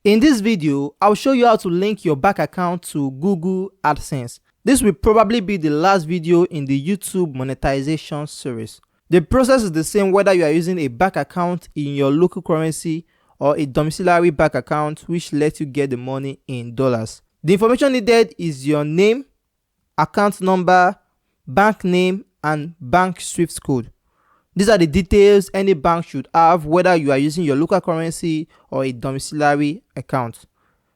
In this video, I'll show you how to link your bank account to Google AdSense. This will probably be the last video in the YouTube monetization series. The process is the same whether you are using a bank account in your local currency or a domiciliary bank account which lets you get the money in dollars. The information needed is your name, account number, bank name, and bank SWIFT code. These are the details any bank should have whether you are using your local currency or a domiciliary account.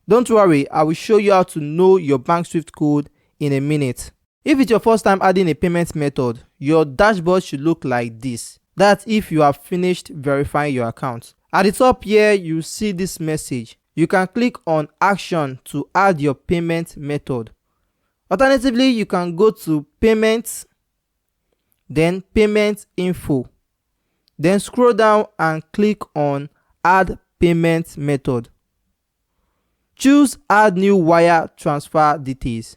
Don't worry, I will show you how to know your bank SWIFT code in a minute. If it's your first time adding a payment method, your dashboard should look like this. That's if you have finished verifying your account. At the top here, you see this message. You can click on Action to add your payment method. Alternatively, you can go to Payments, then Payment Info. Then scroll down and click on Add Payment Method. Choose Add New Wire Transfer Details.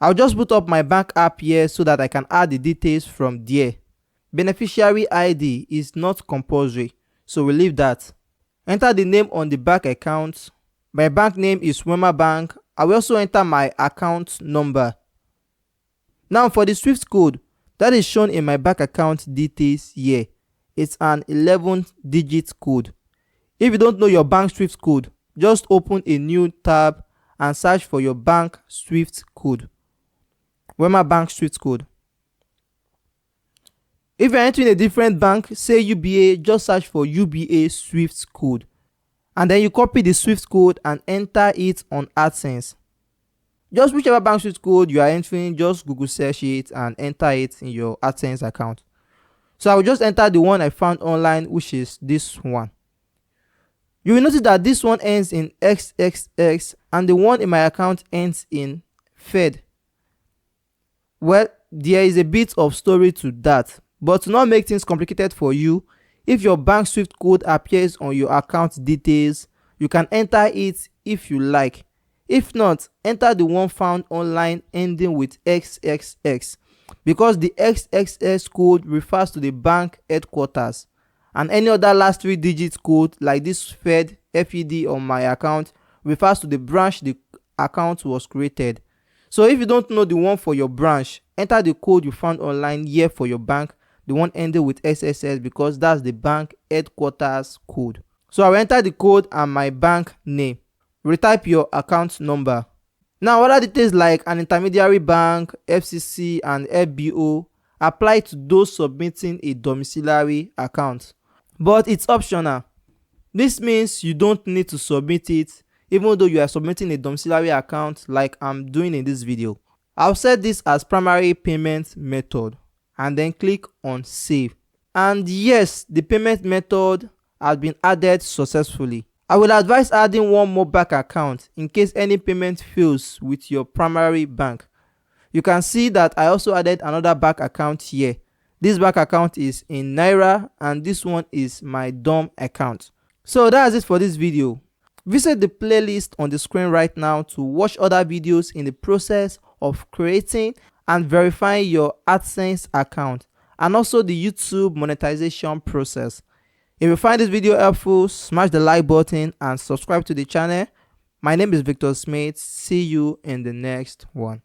I'll just put up my bank app here so that I can add the details from there. Beneficiary ID is not compulsory, so we'll leave that. Enter the name on the bank account. My bank name is Wema Bank. I will also enter my account number. Now for the SWIFT code that is shown in my bank account details here, it's an 11-digit code. If you don't know your bank SWIFT code, just open a new tab and search for your bank SWIFT code. Wema Bank SWIFT code. If you're entering a different bank, say UBA, just search for UBA SWIFT code. And then you copy the SWIFT code and enter it on AdSense. Just whichever bank SWIFT code you are entering, just Google search it and enter it in your AdSense account. So I will just enter the one I found online, which is this one. You will notice that this one ends in XXX and the one in my account ends in Fed. Well, there is a bit of story to that, but to not make things complicated for you, if your bank SWIFT code appears on your account details, you can enter it if you like. If not, enter the one found online ending with XXX, because the XXX code refers to the bank headquarters, and any other last 3-digit code like this FED on my account refers to the branch the account was created. So if you don't know the one for your branch, enter the code you found online here for your bank, the one ending with XXX, because that's the bank headquarters code. So I will enter the code and my bank name. Retype your account number. Now other details like an intermediary bank, FCC, and FBO apply to those submitting a domiciliary account, but it's optional. This means you don't need to submit it even though you are submitting a domiciliary account like I'm doing in this video. I'll set this as primary payment method and then click on Save. And yes, the payment method has been added successfully. I will advise adding one more bank account in case any payment fails with your primary bank. You can see that I also added another bank account here. This bank account is in Naira and this one is my DOM account. So that's it for this video. Visit the playlist on the screen right now to watch other videos in the process of creating and verifying your AdSense account, and also the YouTube monetization process. If you find this video helpful, smash the like button and subscribe to the channel. My name is Victor Smith. See you in the next one.